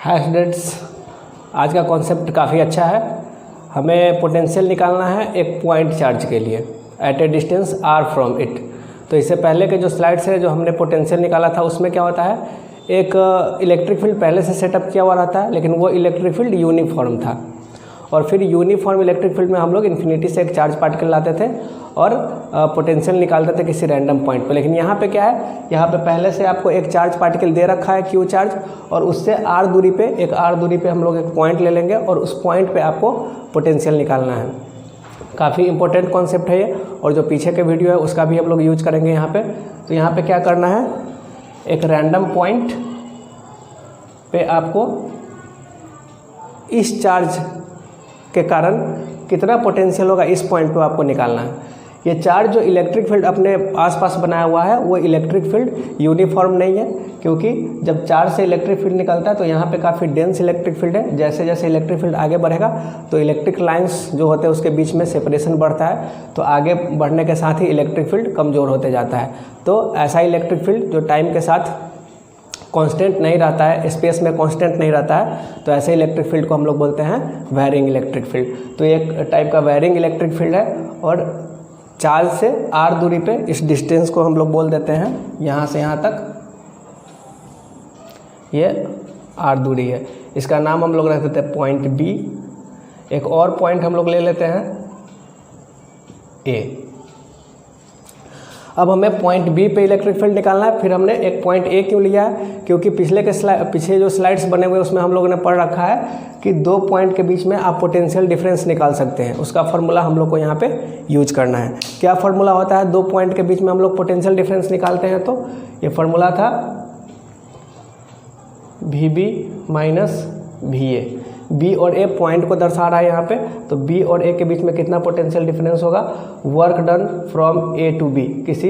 Hi students, आज का concept काफ़ी अच्छा है। हमें पोटेंशियल निकालना है एक पॉइंट चार्ज के लिए at a distance r from it. तो इससे पहले के जो स्लाइड्स है जो हमने पोटेंशियल निकाला था उसमें क्या होता है, एक इलेक्ट्रिक फील्ड पहले से सेटअप किया हुआ रहता है, लेकिन वो इलेक्ट्रिक फील्ड यूनिफॉर्म था। और फिर यूनिफॉर्म इलेक्ट्रिक फील्ड में हम लोग इन्फिनिटी से एक चार्ज पार्टिकल लाते थे और पोटेंशियल निकालते थे किसी रैंडम पॉइंट पे। लेकिन यहाँ पे क्या है, यहाँ पे पहले से आपको एक चार्ज पार्टिकल दे रखा है क्यू चार्ज, और उससे r दूरी पे हम लोग एक पॉइंट ले लेंगे और उस पॉइंट पे आपको पोटेंशियल निकालना है। काफ़ी इंपॉर्टेंट कॉन्सेप्ट है ये, और जो पीछे के वीडियो है उसका भी हम लोग यूज करेंगे यहाँ पे। तो यहाँ पे क्या करना है, एक रैंडम पॉइंट पे आपको इस चार्ज के कारण कितना पोटेंशियल होगा इस पॉइंट पे आपको निकालना है। ये चार्ज जो इलेक्ट्रिक फील्ड अपने आसपास बनाया हुआ है वो इलेक्ट्रिक फील्ड यूनिफॉर्म नहीं है, क्योंकि जब चार्ज से इलेक्ट्रिक फील्ड निकलता है तो यहाँ पे काफ़ी डेंस इलेक्ट्रिक फील्ड है। जैसे जैसे इलेक्ट्रिक फील्ड आगे बढ़ेगा तो इलेक्ट्रिक लाइंस जो होते हैं उसके बीच में सेपरेशन बढ़ता है, तो आगे बढ़ने के साथ ही इलेक्ट्रिक फील्ड कमज़ोर होते जाता है। तो ऐसा इलेक्ट्रिक फील्ड जो टाइम के साथ कांस्टेंट नहीं रहता है, स्पेस में कांस्टेंट नहीं रहता है, तो ऐसे इलेक्ट्रिक फील्ड को हम लोग बोलते हैं वेरिंग इलेक्ट्रिक फील्ड। तो एक टाइप का वेरिंग इलेक्ट्रिक फील्ड है, और चार्ज से r दूरी पे इस डिस्टेंस को हम लोग बोल देते हैं, यहाँ से यहाँ तक ये r दूरी है। इसका नाम हम लोग रख देते हैं पॉइंट B। एक और पॉइंट हम लोग ले लेते हैं A। अब हमें पॉइंट B पे इलेक्ट्रिक फील्ड निकालना है। फिर हमने एक पॉइंट A क्यों लिया है, क्योंकि पीछे जो स्लाइड्स बने हुए उसमें हम लोगों ने पढ़ रखा है कि दो पॉइंट के बीच में आप पोटेंशियल डिफरेंस निकाल सकते हैं। उसका फार्मूला हम लोग को यहाँ पे यूज करना है। क्या फार्मूला होता है दो पॉइंट के बीच में हम लोग पोटेंशियल डिफरेंस निकालते हैं? तो ये फार्मूला था VB माइनस VA। B और A पॉइंट को दर्शा रहा है यहाँ पे, तो B और A के बीच में कितना पोटेंशियल डिफरेंस होगा, work done from A to B। किसी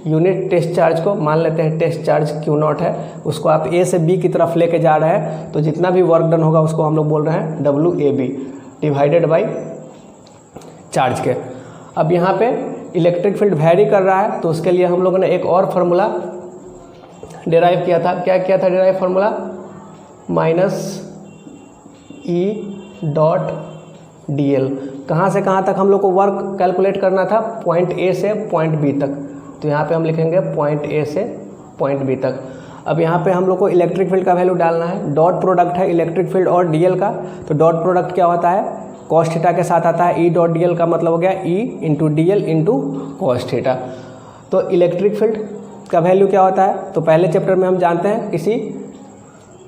यूनिट टेस्ट चार्ज को मान लेते हैं टेस्ट चार्ज Q0 है, उसको आप A से B की तरफ लेके जा रहे हैं, तो जितना भी वर्क डन होगा उसको हम लोग बोल रहे हैं WAB डिवाइडेड बाई चार्ज के। अब यहाँ पे इलेक्ट्रिक फील्ड वेरी कर रहा है, तो उसके लिए हम लोगों ने एक और फार्मूला डिराइव किया था। क्या किया था derive formula? Minus E dot DL। कहाँ से कहाँ तक हम लोग को वर्क कैलकुलेट करना था? पॉइंट A से पॉइंट B तक। तो यहाँ पे हम लिखेंगे पॉइंट A से पॉइंट B तक। अब यहाँ पे हम लोग को इलेक्ट्रिक फील्ड का वैल्यू डालना है। डॉट प्रोडक्ट है इलेक्ट्रिक फील्ड और DL का, तो डॉट प्रोडक्ट क्या होता है, कॉस थीटा के साथ आता है। E डॉट DL का मतलब हो गया E into DL into cos theta. तो इलेक्ट्रिक फील्ड का वैल्यू क्या होता है, तो पहले चैप्टर में हम जानते हैं किसी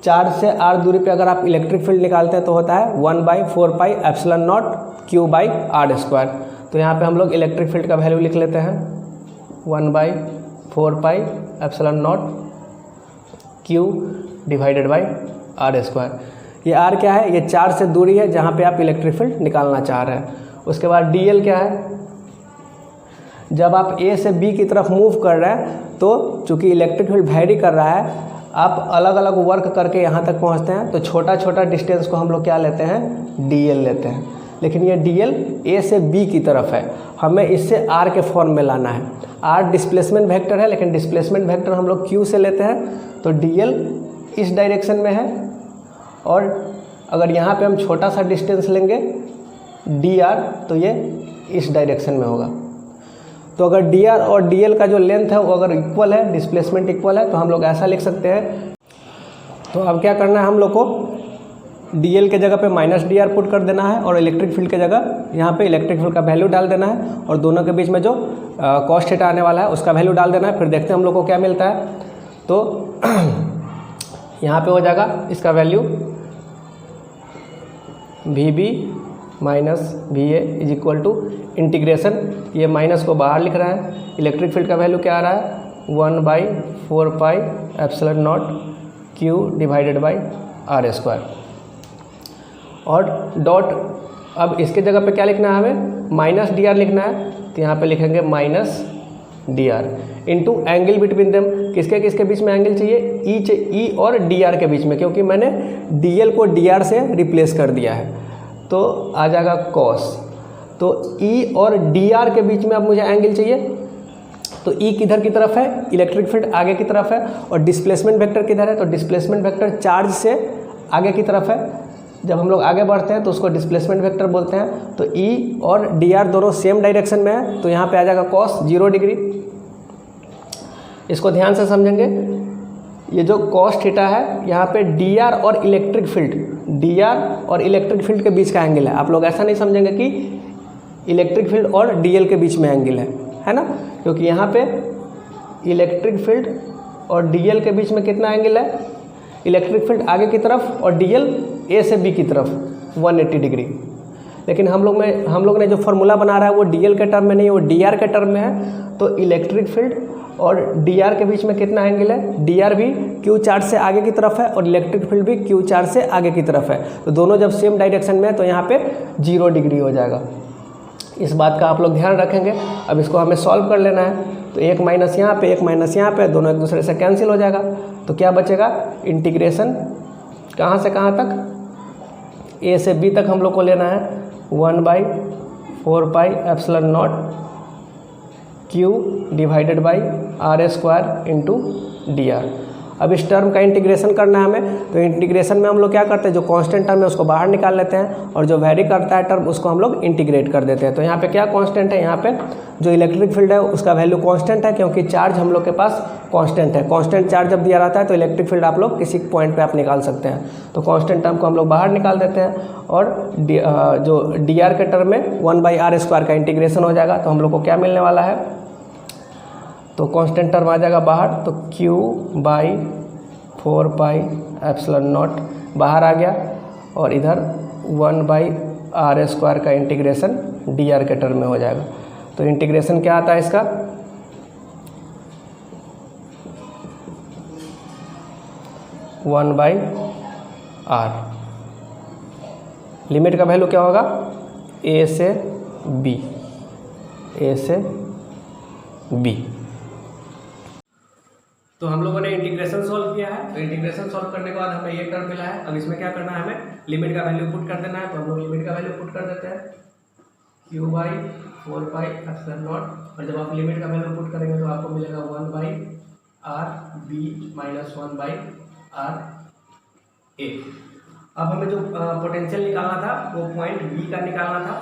चार्ज से r दूरी पे अगर आप इलेक्ट्रिक फील्ड निकालते हैं तो होता है 1/4 pi epsilon not Q by r square. तो यहाँ पे हम लोग इलेक्ट्रिक फील्ड का वैल्यू लिख लेते हैं 1/4 pi epsilon not Q divided by r square. ये r क्या है, ये चार्ज से दूरी है जहाँ पे आप इलेक्ट्रिक फील्ड निकालना चाह रहे हैं। उसके बाद DL क्या है, जब आप A से B की तरफ मूव कर रहे हैं तो चूँकि इलेक्ट्रिक फील्ड वेरी कर रहा है, आप अलग अलग वर्क करके यहाँ तक पहुँचते हैं, तो छोटा छोटा डिस्टेंस को हम लोग क्या लेते हैं, DL लेते हैं। लेकिन ये DL A से B की तरफ है, हमें इससे R के फॉर्म में लाना है। R डिस्प्लेसमेंट वेक्टर है, लेकिन डिस्प्लेसमेंट वेक्टर हम लोग Q से लेते हैं, तो DL इस डायरेक्शन में है, और अगर यहाँ पे हम छोटा सा डिस्टेंस लेंगे DR, तो ये इस डायरेक्शन में होगा। तो अगर DR और DL का जो लेंथ है वो अगर इक्वल है, डिस्प्लेसमेंट इक्वल है, तो हम लोग ऐसा लिख सकते हैं। तो अब क्या करना है, हम लोग को DL के जगह पे माइनस DR पुट कर देना है, और इलेक्ट्रिक फील्ड के जगह यहाँ पे इलेक्ट्रिक फील्ड का वैल्यू डाल देना है, और दोनों के बीच में जो कॉस थीटा आने वाला है उसका वैल्यू डाल देना है। फिर देखते हैं हम लोग को क्या मिलता है। तो यहाँ पे हो जाएगा इसका value VB minus VA is equal to integration, ये माइनस को बाहर लिख रहा है, इलेक्ट्रिक फील्ड का वैल्यू क्या आ रहा है 1/4 pi epsilon not Q divided by r square. और डॉट, अब इसके जगह पे क्या लिखना है, हमें माइनस DR लिखना है, तो यहाँ पे लिखेंगे minus DR into angle between them. किसके किसके बीच में एंगल चाहिए, E और DR के बीच में, क्योंकि मैंने DL को DR से रिप्लेस कर दिया है, तो आ जाएगा कॉस। तो E और DR के बीच में अब मुझे एंगल चाहिए, तो E किधर की तरफ है, इलेक्ट्रिक फील्ड आगे की तरफ है, और डिस्प्लेसमेंट वेक्टर किधर है, तो डिस्प्लेसमेंट वेक्टर चार्ज से आगे की तरफ है, जब हम लोग आगे बढ़ते हैं तो उसको डिस्प्लेसमेंट वेक्टर बोलते हैं। तो ई और डी आर दोनों सेम डायरेक्शन में है, तो यहाँ पे आ जाएगा कॉस 0 डिग्री। इसको ध्यान से समझेंगे, ये जो कॉस थीटा है यहाँ पे डी आर और इलेक्ट्रिक फील्ड के बीच का एंगल है। आप लोग ऐसा नहीं समझेंगे कि इलेक्ट्रिक फील्ड और डीएल के बीच में एंगल है ना, क्योंकि यहाँ पे इलेक्ट्रिक फील्ड और डीएल के बीच में कितना एंगल है, इलेक्ट्रिक फील्ड आगे की तरफ और डीएल ए से बी की तरफ 180 डिग्री। लेकिन हम लोग ने जो फॉर्मूला बना रहा है वो डीएल के टर्म में नहीं, वो डीआर के टर्म में है। तो इलेक्ट्रिक फील्ड और डीआर के बीच में कितना एंगल है, डीआर भी क्यू चार्ज से आगे की तरफ है और इलेक्ट्रिक फील्ड भी क्यू चार्ज से आगे की तरफ है। तो दोनों जब सेम डायरेक्शन में है तो यहाँ पे 0 डिग्री हो जाएगा। इस बात का आप लोग ध्यान रखेंगे। अब इसको हमें सॉल्व कर लेना है, तो एक माइनस यहाँ पे, एक माइनस यहाँ पे, दोनों एक दूसरे से कैंसिल हो जाएगा। तो क्या बचेगा, इंटीग्रेशन कहाँ से कहाँ तक, ए से बी तक हम लोग को लेना है 1/4πε0 Q divided by r² into D R. अब इस टर्म का इंटीग्रेशन करना है हमें, तो इंटीग्रेशन में हम लोग क्या करते हैं, जो कांस्टेंट टर्म है उसको बाहर निकाल लेते हैं और जो वेरी करता है टर्म उसको हम लोग इंटीग्रेट कर देते हैं। तो यहाँ पे क्या कांस्टेंट है, यहाँ पे जो इलेक्ट्रिक फील्ड है उसका वैल्यू कांस्टेंट है, क्योंकि चार्ज हम लोग के पास कांस्टेंट है। कांस्टेंट चार्ज जब दिया रहता है तो इलेक्ट्रिक फील्ड आप लोग किसी पॉइंट पर आप निकाल सकते हैं। तो कांस्टेंट टर्म को हम लोग बाहर निकाल देते हैं और जो डी आर के टर्म में 1/r² का इंटीग्रेशन हो जाएगा। तो हम लोग को क्या मिलने वाला है, तो कांस्टेंट टर्म आ जाएगा बाहर, तो Q/4πε0 बाहर आ गया और इधर 1/r² का इंटीग्रेशन डी आर के टर्म में हो जाएगा। तो इंटीग्रेशन क्या आता है इसका, 1/r। लिमिट का वैल्यू क्या होगा, a से b। तो हम लोगों ने इंटीग्रेशन सॉल्व किया है। तो इंटीग्रेशन सॉल्व करने के बाद हमें ये टर्म मिला है। अब इसमें क्या करना है, हमें लिमिट का वैल्यू पुट कर देना है। तो हम लोग लिमिट का वैल्यू पुट कर देते हैं Q/4πε0, और जब आप लिमिट का वैल्यू पुट करेंगे तो आपको मिलेगा 1/rb माइनस 1/ra। अब हमें जो पोटेंशियल निकालना था वो पॉइंट बी का निकालना था।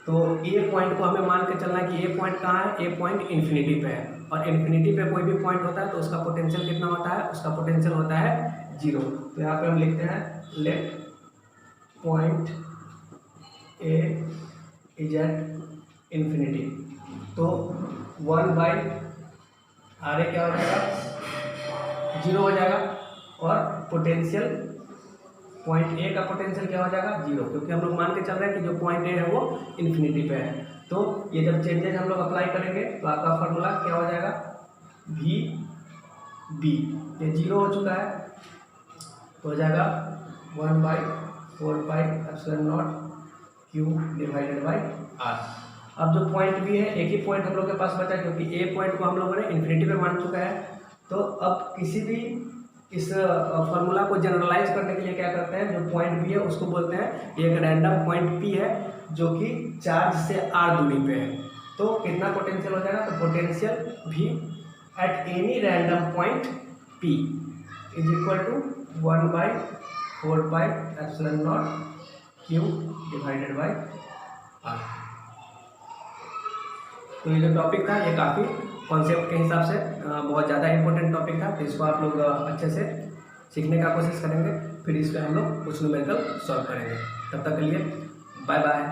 तो ए पॉइंट को हमें मान के चलना है कि ए पॉइंट कहाँ है, ए पॉइंट इन्फिनिटी पे है, और इन्फिनिटी पे कोई भी पॉइंट होता है तो उसका पोटेंशियल कितना होता है, उसका पोटेंशियल होता है 0। तो यहाँ पे हम लिखते हैं let point A is at infinity. तो 1/r क्या हो जाएगा, 0 हो जाएगा, और पोटेंशियल पॉइंट ए का पोटेंशियल क्या हो जाएगा, 0, क्योंकि हम लोग मान के चल रहे हैं कि जो पॉइंट ए है वो इन्फिनिटी पे है। तो ये जब चेंजेस हम लोग अप्लाई करेंगे तो आपका फार्मूला क्या हो जाएगा, वी बी, ये 0 हो चुका है तो हो जाएगा 1/4πε0 Q डिवाइडेड बाई r। अब जो पॉइंट बी है, एक ही पॉइंट हम लोग के पास बचा, क्योंकि ए पॉइंट को हम लोगों ने इन्फिनिटी पे मान चुका है। तो अब किसी भी इस फार्मूला को जनरलाइज करने के लिए क्या करते हैं, जो पॉइंट बी है उसको बोलते हैं एक रैंडम पॉइंट पी है जो कि चार्ज से r दूरी पे है। तो कितना पोटेंशियल हो जाएगा, तो पोटेंशियल भी at any random point P is equal to 1/4πε0 Q divided by r। तो ये जो टॉपिक था ये काफ़ी कॉन्सेप्ट के हिसाब से बहुत ज़्यादा इंपॉर्टेंट टॉपिक था। तो इसको आप लोग अच्छे से सीखने का कोशिश करेंगे, फिर इस पर हम लोग कुछ न्यूमेरिकल सॉल्व करेंगे। तब तक के लिए बाय बाय।